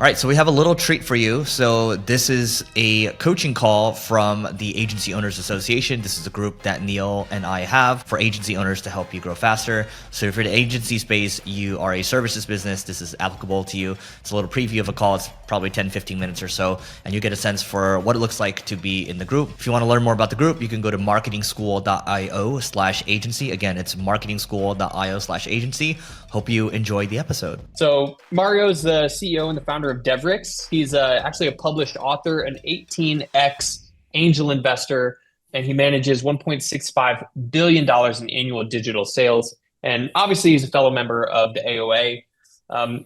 All right, so we have a little treat for you. So this is a coaching call from the Agency Owners Association. This is a group that Neil and I have for agency owners to help you grow faster. So if you're in the agency space, you are a services business, this is applicable to you. It's a little preview of a call. It's probably 10, 15 minutes or so, and you get a sense for what it looks like to be in the group. If you want to learn more about the group, you can go to marketingschool.io/agency. Again, it's marketingschool.io/agency. Hope you enjoy the episode. So Mario's the CEO and the founder of DevriX. He's actually a published author, an 18x angel investor, and he manages $1.65 billion in annual digital sales. And obviously, he's a fellow member of the AOA.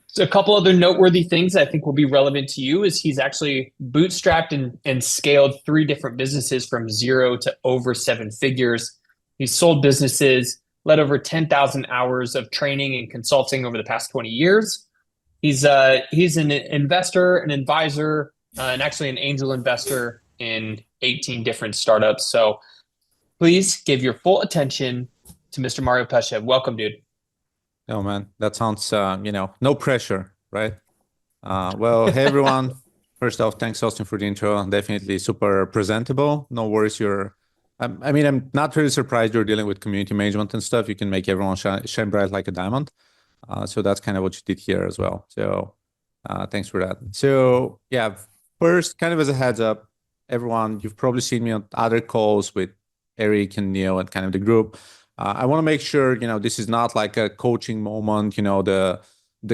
So a couple other noteworthy things I think will be relevant to you is he's actually bootstrapped and scaled 3 different businesses from 0 to over 7 figures. He's sold businesses, led over 10,000 hours of training and consulting over the past 20 years. He's an investor, an advisor, and actually an angel investor in 18 different startups. So please give your full attention to Mr. Mario Peshev. Welcome, dude. Oh man, that sounds, no pressure, right? Well, hey everyone. First off, thanks Austin for the intro. Definitely super presentable. No worries, I'm not really surprised you're dealing with community management and stuff. You can make everyone shine bright like a diamond. So that's kind of what you did here as well. So thanks for that. So yeah, first, kind of as a heads up, everyone, you've probably seen me on other calls with Eric and Neil and kind of the group. I want to make sure, this is not like a coaching moment, the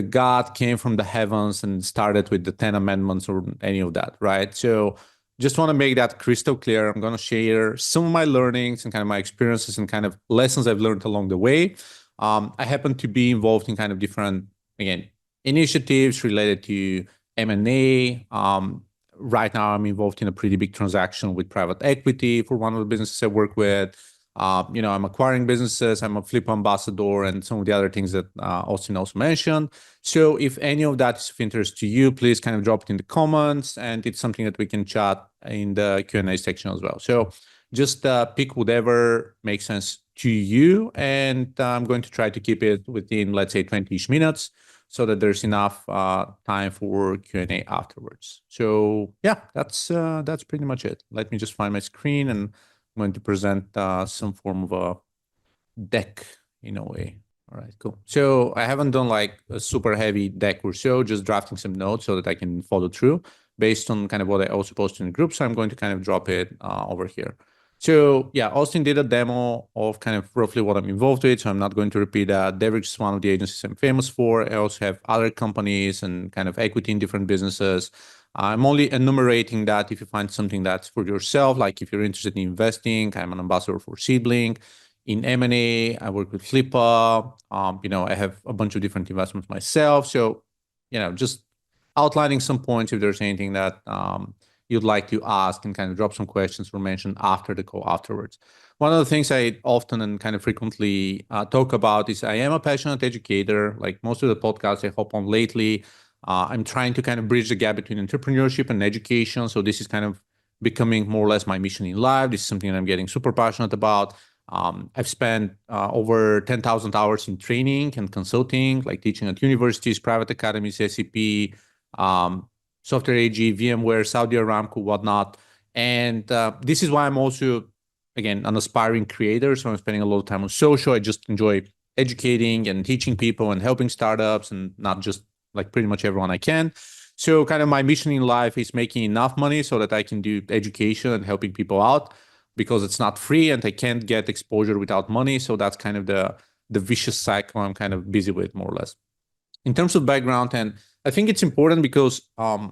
God came from the heavens and started with the 10 amendments or any of that, right? So just want to make that crystal clear. I'm going to share some of my learnings and kind of my experiences and kind of lessons I've learned along the way. I happen to be involved in kind of different, again, initiatives related to M&A. Right now, I'm involved in a pretty big transaction with private equity for one of the businesses I work with. I'm acquiring businesses, I'm a Flip ambassador, and some of the other things that Austin also mentioned. So if any of that is of interest to you, please kind of drop it in the comments, and it's something that we can chat in the Q&A section as well. So just pick whatever makes sense to you, and I'm going to try to keep it within, let's say, 20-ish minutes so that there's enough time for Q&A afterwards. So yeah, that's pretty much it. Let me just find my screen, and I'm going to present some form of a deck in a way. All right, cool. So I haven't done like a super heavy deck or so, just drafting some notes so that I can follow through based on kind of what I also posted in the group. So I'm going to kind of drop it over here. So yeah, Austin did a demo of kind of roughly what I'm involved with. So I'm not going to repeat that. DevriX is one of the agencies I'm famous for. I also have other companies and kind of equity in different businesses. I'm only enumerating that if you find something that's for yourself, like if you're interested in investing. I'm an ambassador for Sibling. In M&A, I work with Flippa. I have a bunch of different investments myself. So, just outlining some points if there's anything that you'd like to ask, and kind of drop some questions or mention after the call afterwards. One of the things I often and kind of frequently talk about is I am a passionate educator. Like most of the podcasts I hop on lately, I'm trying to kind of bridge the gap between entrepreneurship and education. So this is kind of becoming more or less my mission in life. This is something that I'm getting super passionate about. I've spent over 10,000 hours in training and consulting, like teaching at universities, private academies, SCP, Software AG, VMware, Saudi Aramco, whatnot. And this is why I'm also, again, an aspiring creator. So I'm spending a lot of time on social. I just enjoy educating and teaching people and helping startups, and not just like pretty much everyone I can. So kind of my mission in life is making enough money so that I can do education and helping people out, because it's not free and I can't get exposure without money. So that's kind of the vicious cycle I'm kind of busy with, more or less. In terms of background, and I think it's important because a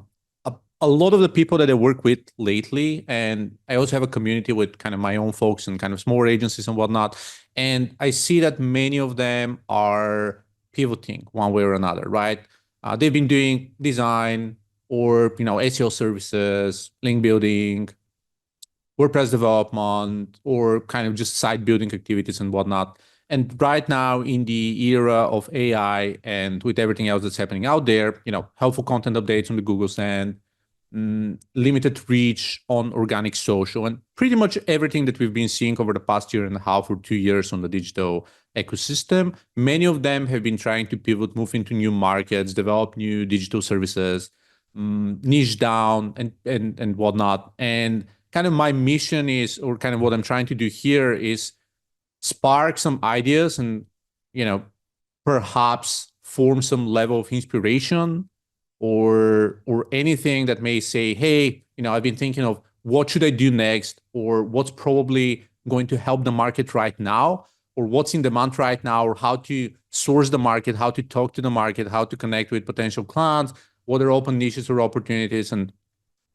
lot of the people that I work with lately, and I also have a community with kind of my own folks and kind of smaller agencies and whatnot, and I see that many of them are pivoting one way or another, right? They've been doing design or SEO services, link building, WordPress development, or kind of just site building activities and whatnot. And right now, in the era of AI and with everything else that's happening out there, helpful content updates on the Google Send, limited reach on organic social, and pretty much everything that we've been seeing over the past year and a half or 2 years on the digital ecosystem, many of them have been trying to pivot, move into new markets, develop new digital services. niche down and whatnot. And kind of my mission is, or kind of what I'm trying to do here is spark some ideas and, perhaps form some level of inspiration or anything that may say, hey, I've been thinking of what should I do next, or what's probably going to help the market right now, or what's in demand right now, or how to source the market, how to talk to the market, how to connect with potential clients, what are open niches or opportunities. And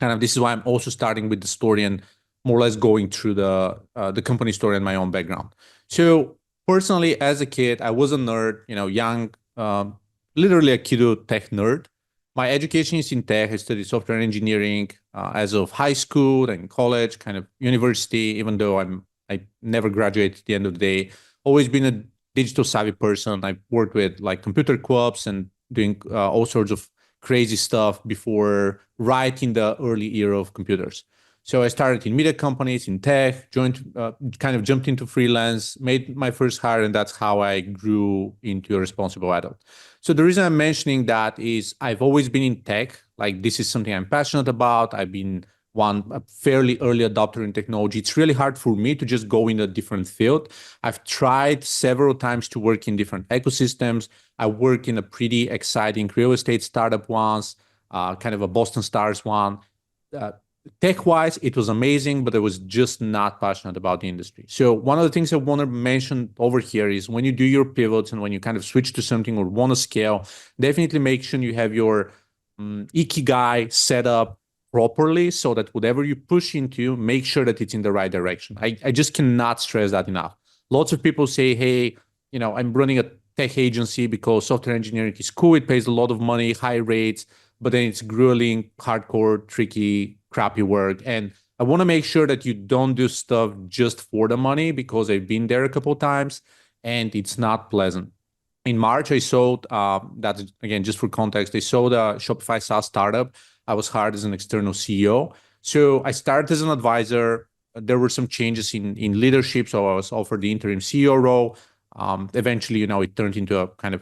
kind of this is why I'm also starting with the story and more or less going through the company story and my own background. So personally, as a kid, I was a nerd, young, literally a kiddo tech nerd. My education is in tech. I studied software engineering as of high school and college, kind of university, even though I never graduated at the end of the day. Always been a digital savvy person. I've worked with like computer co-ops and doing all sorts of crazy stuff before, right in the early era of computers. So I started in media companies, in tech, kind of jumped into freelance, made my first hire, and that's how I grew into a responsible adult. So the reason I'm mentioning that is I've always been in tech. Like this is something I'm passionate about. I've been a fairly early adopter in technology. It's really hard for me to just go in a different field. I've tried several times to work in different ecosystems. I worked in a pretty exciting real estate startup once, kind of a Boston Stars one. Tech-wise, it was amazing, but I was just not passionate about the industry. So one of the things I want to mention over here is when you do your pivots and when you kind of switch to something or want to scale, definitely make sure you have your ikigai set up properly so that whatever you push into, make sure that it's in the right direction. I just cannot stress that enough. Lots of people say, hey, I'm running a tech agency because software engineering is cool. It pays a lot of money, high rates, but then it's grueling, hardcore, tricky, crappy work. And I want to make sure that you don't do stuff just for the money, because I've been there a couple of times and it's not pleasant. In March, I sold, that's again, just for context, I sold a Shopify SaaS startup. I was hired as an external CEO. So I started as an advisor. There were some changes in leadership. So I was offered the interim CEO role. Eventually, it turned into a kind of,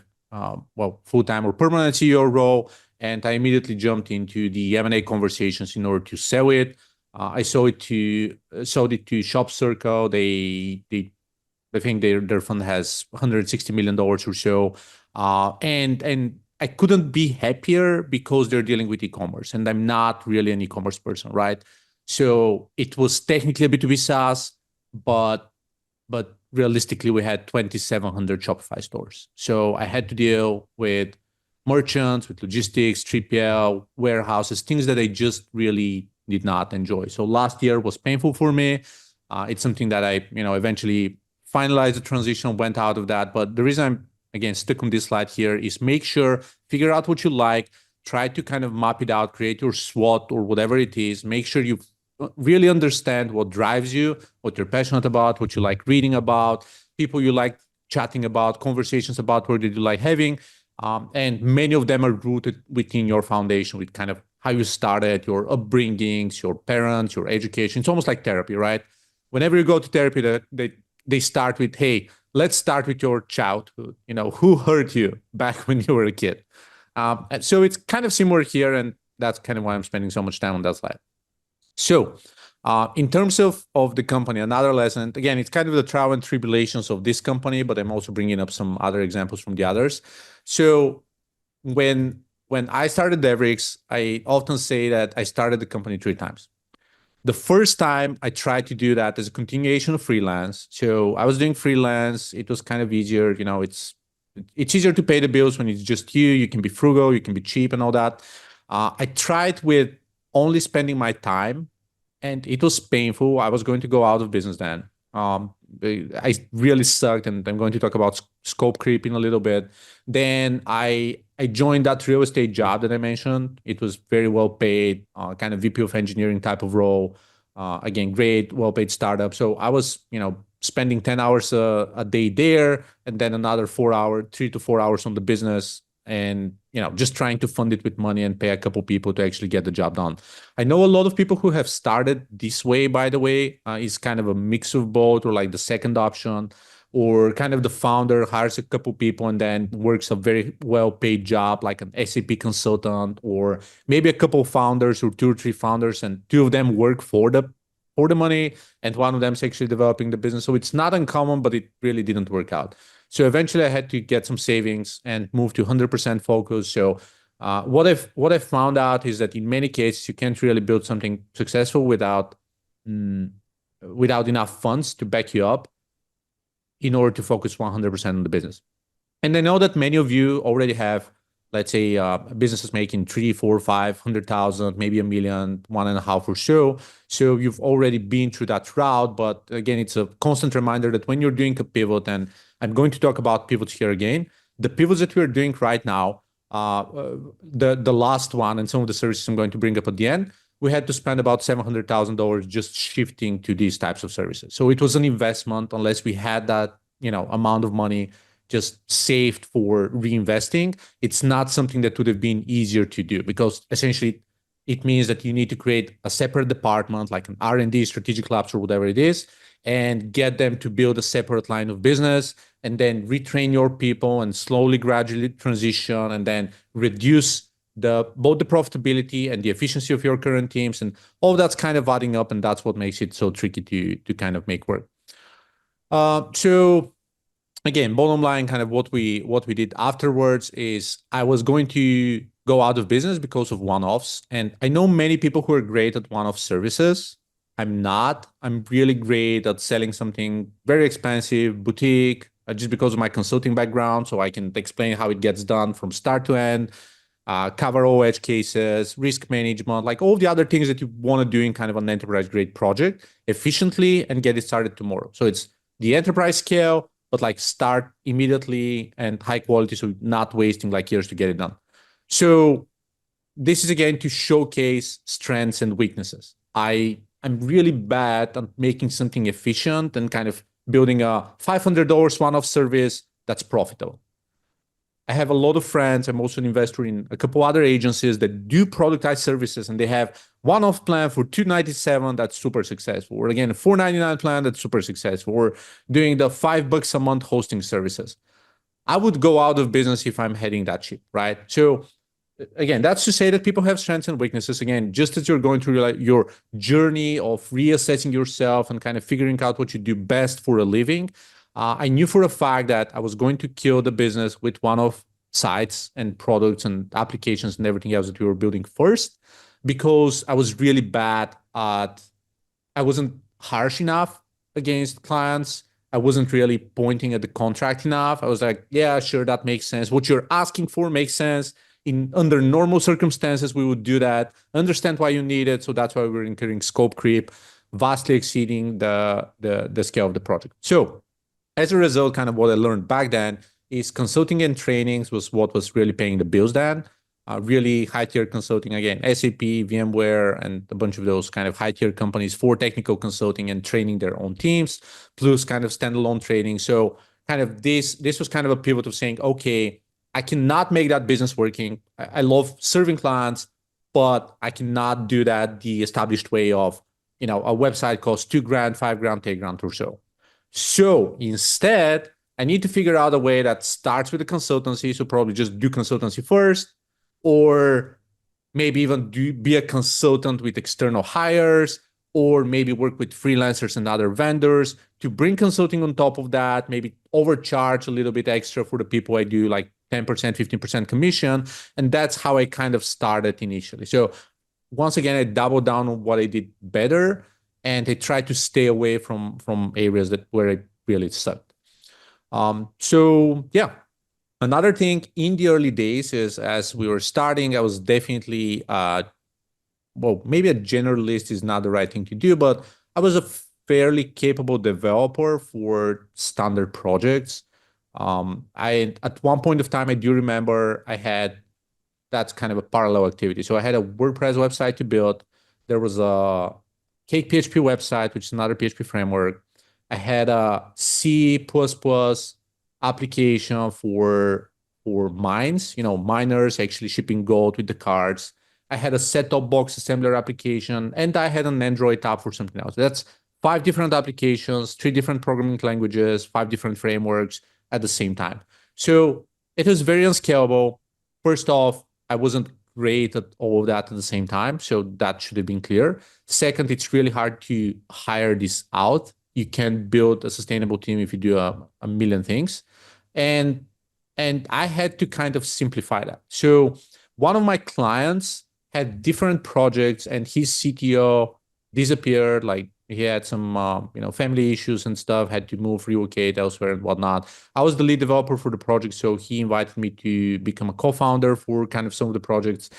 full-time or permanent CEO role. And I immediately jumped into the M&A conversations in order to sell it. I sold it to Shop Circle. I think their fund has $160 million or so. And I couldn't be happier because they're dealing with e-commerce, and I'm not really an e-commerce person, right? So it was technically a B2B SaaS, but realistically, we had 2,700 Shopify stores. So I had to deal with merchants, with logistics, 3PL, warehouses, things that I just really did not enjoy. So last year was painful for me. It's something that I, eventually finalized the transition, went out of that. But the reason I'm, again, stuck on this slide here is figure out what you like, try to kind of map it out, create your SWOT or whatever it is. Make sure you really understand what drives you, what you're passionate about, what you like reading about, people you like chatting about, conversations about what you like having. And many of them are rooted within your foundation, with kind of how you started, your upbringings, your parents, your education. It's almost like therapy, right? Whenever you go to therapy, they start with, hey, let's start with your childhood. Who hurt you back when you were a kid? And so it's kind of similar here, and that's kind of why I'm spending so much time on that slide. So in terms of the company, another lesson, again, it's kind of the trial and tribulations of this company, but I'm also bringing up some other examples from the others. So when I started DevriX, I often say that I started the company 3 times. The first time I tried to do that as a continuation of freelance. So I was doing freelance. It was kind of easier. It's easier to pay the bills when it's just you. You can be frugal, you can be cheap and all that. I tried with only spending my time, and it was painful. I was going to go out of business then. I really sucked, and I'm going to talk about scope creep in a little bit. Then I joined that real estate job that I mentioned. It was very well paid, kind of VP of engineering type of role. Again, great, well paid startup. So I was, spending 10 hours a day there, and then another 3 to 4 hours on the business, and just trying to fund it with money and pay a couple people to actually get the job done. I know a lot of people who have started this way, by the way, is kind of a mix of both, or like the second option. or kind of the founder hires a couple people and then works a very well-paid job like an SAP consultant, or maybe a couple founders or 2 or 3 founders, and 2 of them work for the money, and one of them is actually developing the business. So it's not uncommon, but it really didn't work out. So eventually I had to get some savings and move to 100% focus. So what I've found out is that in many cases you can't really build something successful without enough funds to back you up in order to focus 100% on the business. And I know that many of you already have, let's say, businesses making 3, 4, 500,000, maybe $1 million, 1.5 or so. So you've already been through that route. But again, it's a constant reminder that when you're doing a pivot, and I'm going to talk about pivots here again, the pivots that we're doing right now, the last one and some of the services I'm going to bring up at the end, we had to spend about $700,000 just shifting to these types of services. So it was an investment unless we had that, amount of money just saved for reinvesting. It's not something that would have been easier to do, because essentially it means that you need to create a separate department like an R&D, strategic labs, or whatever it is, and get them to build a separate line of business, and then retrain your people and slowly, gradually transition, and then reduce both the profitability and the efficiency of your current teams, and all that's kind of adding up, and that's what makes it so tricky to kind of make work. So again, bottom line, kind of what we did afterwards is I was going to go out of business because of one-offs, and I know many people who are great at one-off services. I'm not. I'm really great at selling something very expensive, boutique, just because of my consulting background, so I can explain how it gets done from start to end. Cover all edge cases, risk management, like all the other things that you want to do in kind of an enterprise grade project efficiently and get it started tomorrow. So it's the enterprise scale, but like start immediately and high quality, so not wasting like years to get it done. So this is again to showcase strengths and weaknesses. I'm really bad at making something efficient and kind of building a $500 one-off service that's profitable. I have a lot of friends. I'm also an investor in a couple other agencies that do productized services, and they have one-off plan for $297 that's super successful, or again, a $499 plan that's super successful, or doing the $5 a month hosting services. I would go out of business if I'm heading that ship, right? So again, that's to say that people have strengths and weaknesses. Again, just as you're going through your journey of reassessing yourself and kind of figuring out what you do best for a living, I knew for a fact that I was going to kill the business with one-off sites and products and applications and everything else that we were building first, because I was really bad at, I wasn't harsh enough against clients. I wasn't really pointing at the contract enough. I was like, yeah, sure, that makes sense. What you're asking for makes sense. Under normal circumstances, we would do that, understand why you need it. So that's why we're incurring scope creep, vastly exceeding the scale of the project. So as a result, kind of what I learned back then is consulting and trainings was what was really paying the bills then. Really high-tier consulting, again, SAP, VMware, and a bunch of those kind of high-tier companies for technical consulting and training their own teams, plus kind of standalone training. So kind of this was kind of a pivot of saying, okay, I cannot make that business working. I love serving clients, but I cannot do that the established way of, a website costs $2,000, $5,000, $10,000 or so. So instead, I need to figure out a way that starts with a consultancy. So probably just do consultancy first, or maybe even be a consultant with external hires, or maybe work with freelancers and other vendors to bring consulting on top of that, maybe overcharge a little bit extra for the people I do, like 10%, 15% commission. And that's how I kind of started initially. So once again, I doubled down on what I did better, and I tried to stay away from areas where I really sucked. So yeah, another thing in the early days is, as we were starting, I was definitely, maybe a generalist is not the right thing to do, but I was a fairly capable developer for standard projects. At one point of time, I do remember that's kind of a parallel activity. So I had a WordPress website to build. There was a Cake PHP website, which is another PHP framework. I had a C++ application for mines, miners actually shipping gold with the cards. I had a set-top box assembler application, and I had an Android app for something else. That's 5 different applications, 3 different programming languages, 5 different frameworks at the same time. So it was very unscalable. First off, I wasn't great at all of that at the same time. So that should have been clear. Second, it's really hard to hire this out. You can build a sustainable team if you do a million things. And I had to kind of simplify that. So one of my clients had different projects and his CTO disappeared. Like he had some family issues and stuff, had to move, relocate elsewhere and whatnot. I was the lead developer for the project, so he invited me to become a co-founder for kind of some of the projects.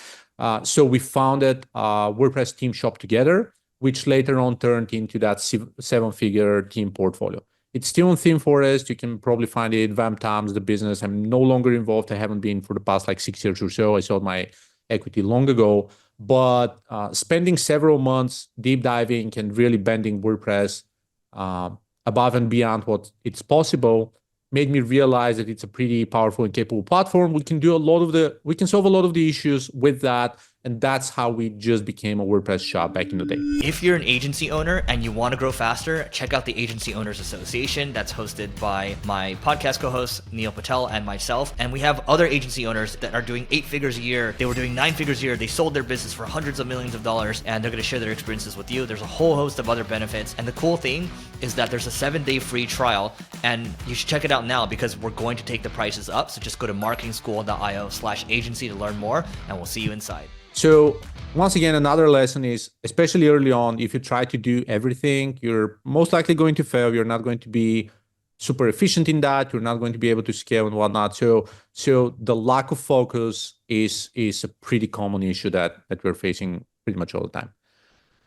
So we founded a WordPress team shop together, which later on turned into that 7-figure team portfolio. It's still on Theme Forest. You can probably find it. Vamp Times, the business. I'm no longer involved. I haven't been for the past like 6 years or so. I sold my equity long ago. But spending several months deep diving and really bending WordPress above and beyond what it's possible made me realize that it's a pretty powerful and capable platform. We can solve a lot of the issues with that. And that's how we just became a WordPress shop back in the day. If you're an agency owner and you want to grow faster, check out the Agency Owners Association that's hosted by my podcast co-host, Neil Patel, and myself. And we have other agency owners that are doing 8 figures a year. They were doing 9 figures a year. They sold their business for hundreds of millions of dollars, and they're going to share their experiences with you. There's a whole host of other benefits. And the cool thing is that there's a 7-day free trial, and you should check it out now because we're going to take the prices up. So just go to marketingschool.io/agency to learn more, and we'll see you inside. So once again, another lesson is, especially early on, if you try to do everything, you're most likely going to fail. You're not going to be super efficient in that. You're not going to be able to scale and whatnot. So the lack of focus is a pretty common issue that we're facing pretty much all the time.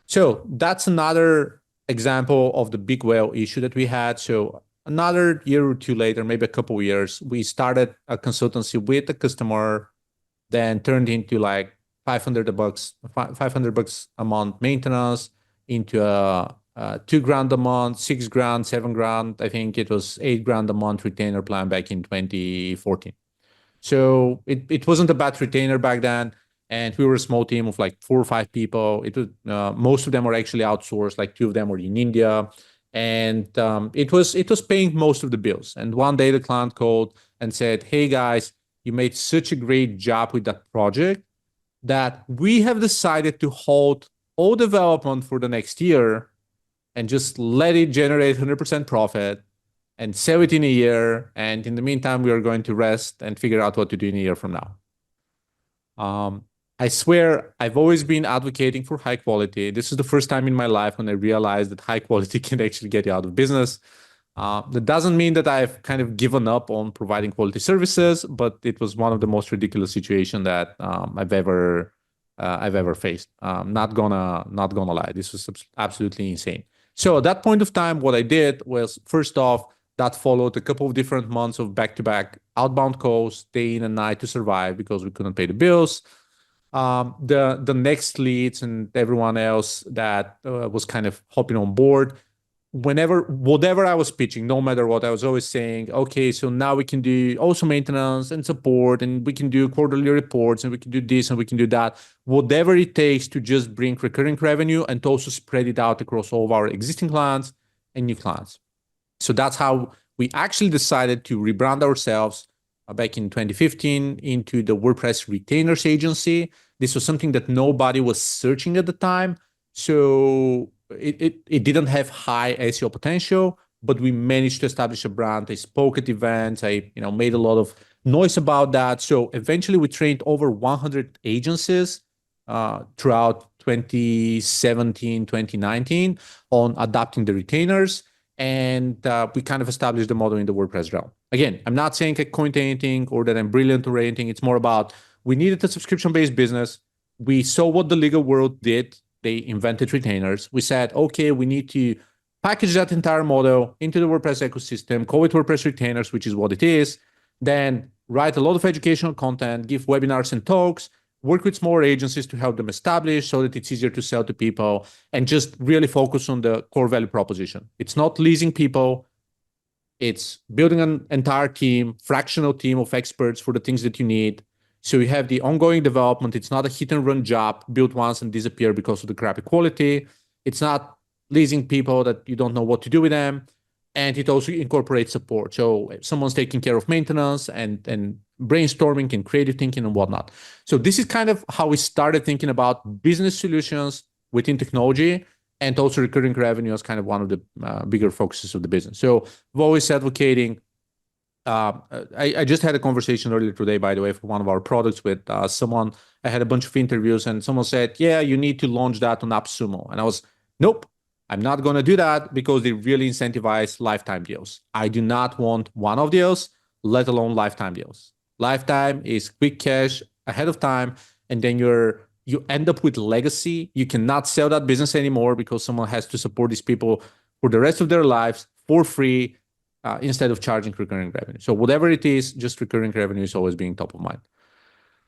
So that's another example of the big whale issue that we had. So another year or two later, maybe a couple of years, we started a consultancy with a customer, then turned into like $500 a month maintenance into $2,000 a month, $6,000, $7,000. I think it was $8,000 a month retainer plan back in 2014. So it wasn't a bad retainer back then, and we were a small team of like 4 or 5 people. It was most of them were actually outsourced. Like 2 of them were in India, and it was paying most of the bills. And one day the client called and said, "Hey guys, you made such a great job with that project that we have decided to hold all development for the next year and just let it generate 100% profit and sell it in a year. And in the meantime, we are going to rest and figure out what to do in a year from now." I swear I've always been advocating for high quality. This is the first time in my life when I realized that high quality can actually get you out of business. That doesn't mean that I've kind of given up on providing quality services, but it was one of the most ridiculous situations that I've ever faced. Not gonna lie, this was absolutely insane. So at that point of time, what I did was, first off, that followed a couple of different months of back-to-back outbound calls, day in and night to survive because we couldn't pay the bills. The next leads and everyone else that was kind of hopping on board, whatever I was pitching, no matter what, I was always saying, okay, so now we can do also maintenance and support, and we can do quarterly reports, and we can do this and we can do that, whatever it takes to just bring recurring revenue and to also spread it out across all of our existing clients and new clients. So that's how we actually decided to rebrand ourselves back in 2015 into the WordPress Retainers Agency. This was something that nobody was searching at the time. So it didn't have high SEO potential, but we managed to establish a brand. I spoke at events. I made a lot of noise about that. So eventually we trained over 100 agencies throughout 2017, 2019 on adapting the retainers. And we kind of established the model in the WordPress realm. Again, I'm not saying I coined anything or that I'm brilliant or anything. It's more about we needed a subscription-based business. We saw what the legal world did. They invented retainers. We said, okay, we need to package that entire model into the WordPress ecosystem, call it WordPress Retainers, which is what it is. Then write a lot of educational content, give webinars and talks, work with smaller agencies to help them establish so that it's easier to sell to people, and just really focus on the core value proposition. It's not leasing people. It's building an entire team, fractional team of experts for the things that you need. So you have the ongoing development. It's not a hit and run job, built once and disappear because of the crappy quality. It's not leasing people that you don't know what to do with them. And it also incorporates support. So if someone's taking care of maintenance and brainstorming and creative thinking and whatnot. So this is kind of how we started thinking about business solutions within technology, and also recurring revenue as kind of one of the bigger focuses of the business. So we're always advocating. I just had a conversation earlier today, by the way, for one of our products with someone. I had a bunch of interviews, and someone said, yeah, you need to launch that on AppSumo. And I was, nope, I'm not going to do that because they really incentivize lifetime deals. I do not want one-off deals, let alone lifetime deals. Lifetime is quick cash ahead of time, and then you end up with legacy. You cannot sell that business anymore because someone has to support these people for the rest of their lives for free, instead of charging recurring revenue. So whatever it is, just recurring revenue is always being top of mind.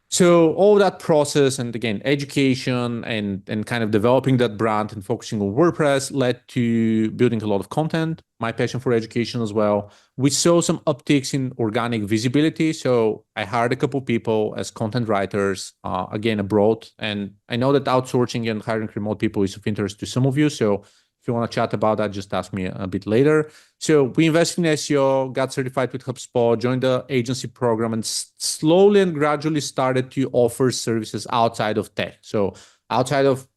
So all that process, and again, education and kind of developing that brand and focusing on WordPress led to building a lot of content, my passion for education as well. We saw some upticks in organic visibility. So I hired a couple people as content writers, again, abroad. And I know that outsourcing and hiring remote people is of interest to some of you. So if you want to chat about that, just ask me a bit later. So we invested in SEO, got certified with HubSpot, joined the agency program, and slowly and gradually started to offer services outside of tech. So outside of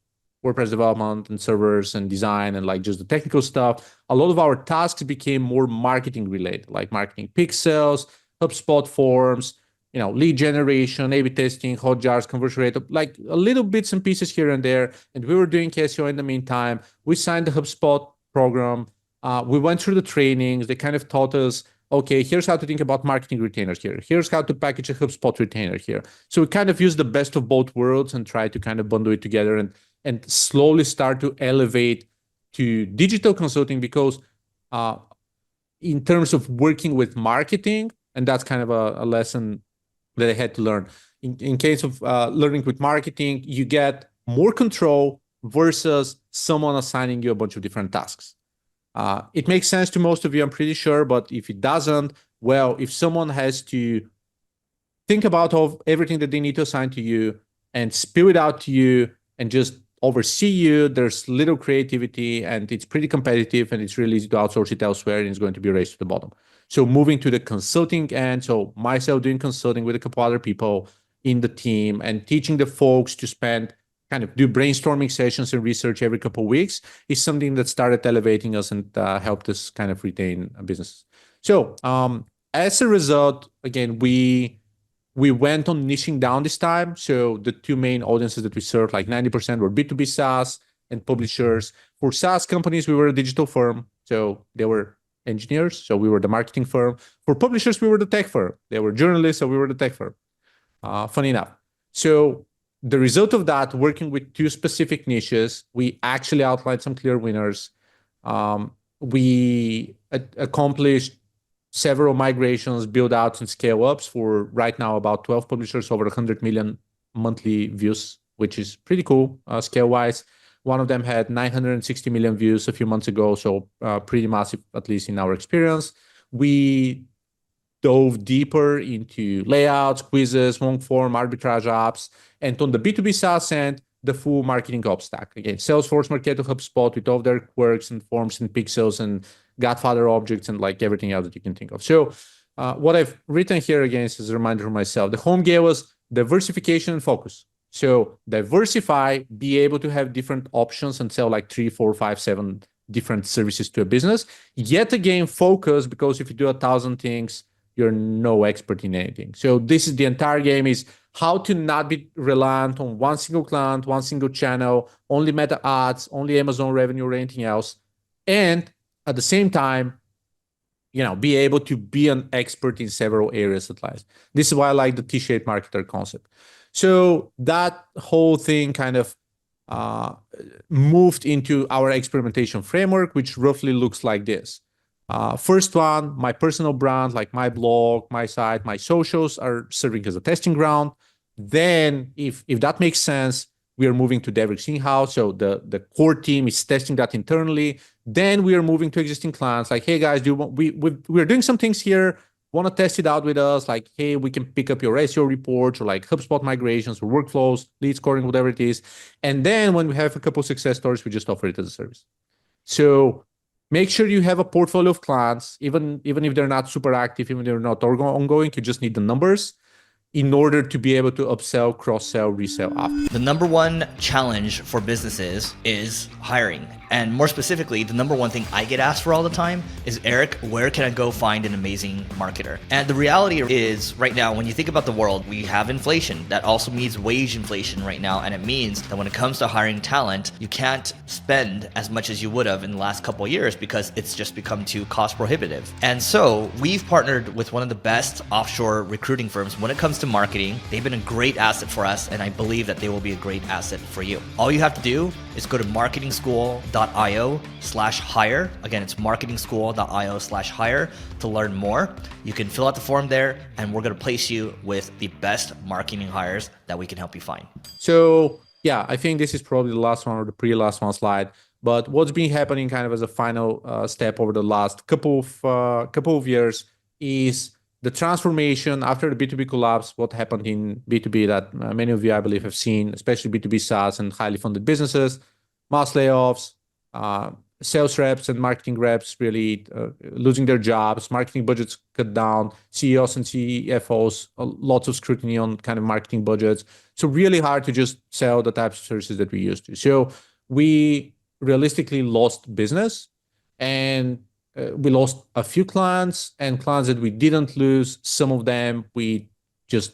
WordPress development and servers and design and like just the technical stuff, a lot of our tasks became more marketing related, like marketing pixels, HubSpot forms, lead generation, A/B testing, Hotjars, conversion rate, like a little bits and pieces here and there. And we were doing SEO in the meantime. We signed the HubSpot program. We went through the trainings. They kind of taught us, okay, here's how to think about marketing retainers here. Here's how to package a HubSpot retainer here. So we kind of used the best of both worlds and try to kind of bundle it together and slowly start to elevate to digital consulting, because in terms of working with marketing, and that's kind of a lesson that I had to learn. In case of learning with marketing, you get more control versus someone assigning you a bunch of different tasks. It makes sense to most of you, I'm pretty sure, but if it doesn't, well, if someone has to think about everything that they need to assign to you and spill it out to you and just oversee you, there's little creativity, and it's pretty competitive, and it's really easy to outsource it elsewhere, and it's going to be a race to the bottom. So moving to the consulting end, so myself doing consulting with a couple other people in the team and teaching the folks to do brainstorming sessions and research every couple of weeks is something that started elevating us and helped us kind of retain a business. So as a result, again, we went on niching down this time. So the two main audiences that we served, like 90% were B2B SaaS and publishers. For SaaS companies, we were a digital firm. So they were engineers, so we were the marketing firm. For publishers, we were the tech firm. They were journalists, so we were the tech firm. Funny enough. So the result of that, working with two specific niches, we actually outlined some clear winners. We accomplished several migrations, build outs, and scale ups for right now about 12 publishers, over 100 million monthly views, which is pretty cool scale wise. One of them had 960 million views a few months ago, so pretty massive, at least in our experience. We dove deeper into layouts, quizzes, long form, arbitrage apps, and on the B2B SaaS end, the full marketing ops stack. Again, Salesforce, Marketo, HubSpot with all their quirks and forms and pixels and Godfather objects and like everything else that you can think of. So what I've written here again is as a reminder for myself. The home game was diversification and focus. So diversify, be able to have different options and sell like 3, 4, 5, 7 different services to a business. Yet again, focus, because if you do 1,000 things, you're no expert in anything. So this is the entire game, is how to not be reliant on one single client, one single channel, only Meta ads, only Amazon revenue or anything else. And at the same time, be able to be an expert in several areas at least. This is why I like the T-shaped marketer concept. So that whole thing kind of moved into our experimentation framework, which roughly looks like this. First one, my personal brand, like my blog, my site, my socials are serving as a testing ground. Then if that makes sense, we are moving to DevriX in-house. So the core team is testing that internally. Then we are moving to existing clients, like, hey guys, we're doing some things here. Want to test it out with us? Like, hey, we can pick up your SEO reports or like HubSpot migrations or workflows, lead scoring, whatever it is. And then when we have a couple of success stories, we just offer it as a service. So make sure you have a portfolio of clients, even if they're not super active, even if they're not ongoing, you just need the numbers in order to be able to upsell, cross-sell, resell up. The number one challenge for businesses is hiring. And more specifically, the number one thing I get asked for all the time is, Eric, where can I go find an amazing marketer? And the reality is right now, when you think about the world, we have inflation. That also means wage inflation right now. And it means that when it comes to hiring talent, you can't spend as much as you would have in the last couple of years because it's just become too cost prohibitive. And so we've partnered with one of the best offshore recruiting firms when it comes to marketing. They've been a great asset for us, and I believe that they will be a great asset for you. All you have to do is go to marketingschool.io/hire. Again, it's marketingschool.io/hire to learn more. You can fill out the form there, and we're going to place you with the best marketing hires that we can help you find. So yeah, I think this is probably the last one or the pre-last one slide. But what's been happening kind of as a final step over the last couple of years is the transformation after the B2B collapse. What happened in B2B that many of you, I believe, have seen, especially B2B SaaS and highly funded businesses, mass layoffs, sales reps and marketing reps really losing their jobs, marketing budgets cut down, CEOs and CFOs, lots of scrutiny on kind of marketing budgets. So really hard to just sell the types of services that we used to. So we realistically lost business, and we lost a few clients, and clients that we didn't lose, some of them we just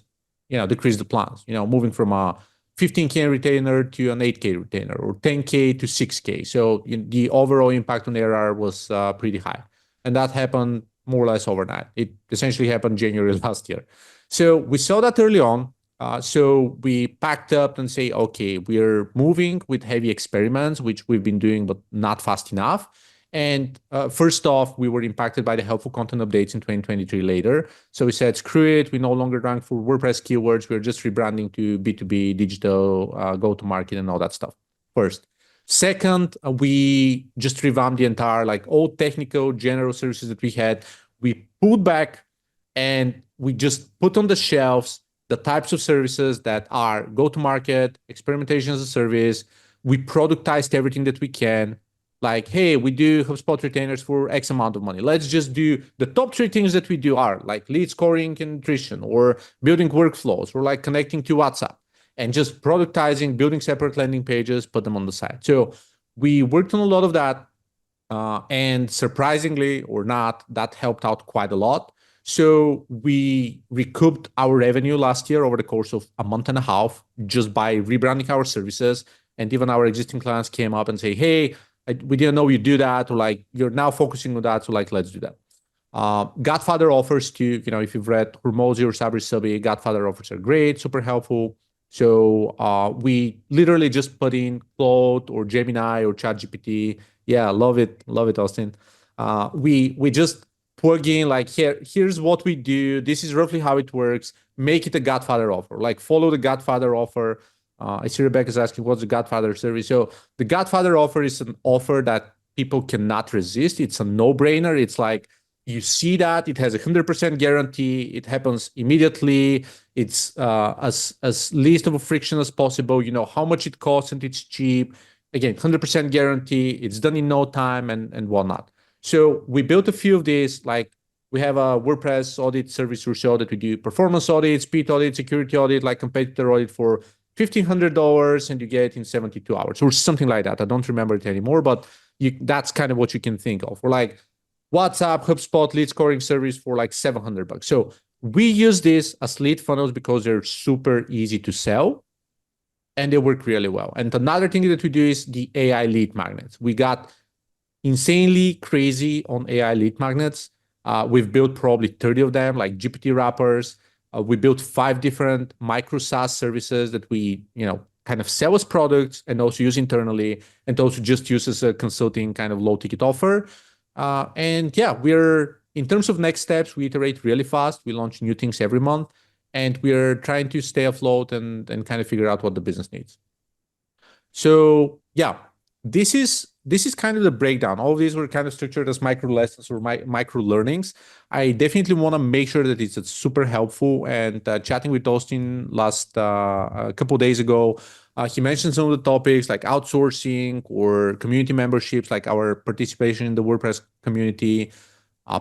decreased the plans, moving from a 15K retainer to an 8K retainer, or 10K to 6K. So the overall impact on ARR was pretty high, and that happened more or less overnight. It essentially happened January last year. So we saw that early on. So we packed up and say, okay, we're moving with heavy experiments, which we've been doing, but not fast enough. And first off, we were impacted by the helpful content updates in 2023 later. So we said, screw it. We no longer rank for WordPress keywords. We're just rebranding to B2B, digital, go-to-market and all that stuff first. Second, we just revamped the entire old technical general services that we had. We pulled back and we just put on the shelves the types of services that are go-to-market, experimentation as a service. We productized everything that we can. Like, hey, we do HubSpot retainers for X amount of money. Let's just do the top 3 things that we do are like lead scoring and attrition, or building workflows, or like connecting to WhatsApp, and just productizing, building separate landing pages, put them on the site. So we worked on a lot of that. And surprisingly or not, that helped out quite a lot. So we recouped our revenue last year over the course of a month and a half just by rebranding our services. And even our existing clients came up and say, hey, we didn't know you do that, or you're now focusing on that, so let's do that. Godfather offers too, if you've read Hormozy or Sabri Subi, Godfather offers are great, super helpful. So we literally just put in Claude or Gemini or ChatGPT. Yeah, love it, Austin. We just plug in here's what we do. This is roughly how it works. Make it a Godfather offer. Follow the Godfather offer. I see Rebecca's asking, what's the Godfather service? So the Godfather offer is an offer that people cannot resist. It's a no-brainer. It's you see that it has 100% guarantee. It happens immediately. It's as least of a friction as possible. You know how much it costs, and it's cheap. Again, 100% guarantee. It's done in no time and whatnot. So we built a few of these. We have a WordPress audit service or so that we do performance audit, speed audit, security audit, competitor audit for $1,500, and you get it in 72 hours or something like that. I don't remember it anymore, but that's kind of what you can think of. Or WhatsApp, HubSpot lead scoring service for $700. So we use this as lead funnels because they're super easy to sell and they work really well. And another thing that we do is the AI lead magnets. We got insanely crazy on AI lead magnets. We've built probably 30 of them, like GPT wrappers. We built 5 different micro SaaS services that we, kind of sell as products and also use internally, and also just use as a consulting kind of low ticket offer. And yeah, we're, in terms of next steps, we iterate really fast. We launch new things every month, and we're trying to stay afloat and kind of figure out what the business needs. So yeah, this is this is kind of the breakdown. All of these were kind of structured as micro lessons or micro learnings. I definitely want to make sure that it's super helpful. And chatting with Austin a couple of days ago, he mentioned some of the topics like outsourcing or community memberships, like our participation in the WordPress community,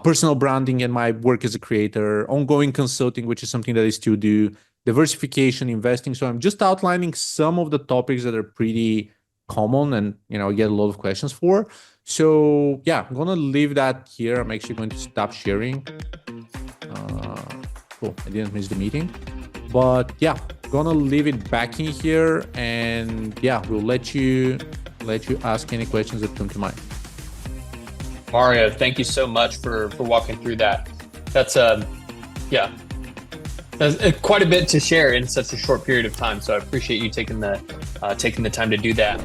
personal branding and my work as a creator, ongoing consulting, which is something that I still do, diversification, investing. So I'm just outlining some of the topics that are pretty common and I get a lot of questions for. So yeah, I'm gonna leave that here. I'm actually going to stop sharing. Cool, I didn't miss the meeting, but yeah, gonna leave it back in here, and yeah, we'll let you ask any questions that come to mind. Mario, thank you so much for walking through that. That's that's quite a bit to share in such a short period of time. So I appreciate you taking the time to do that.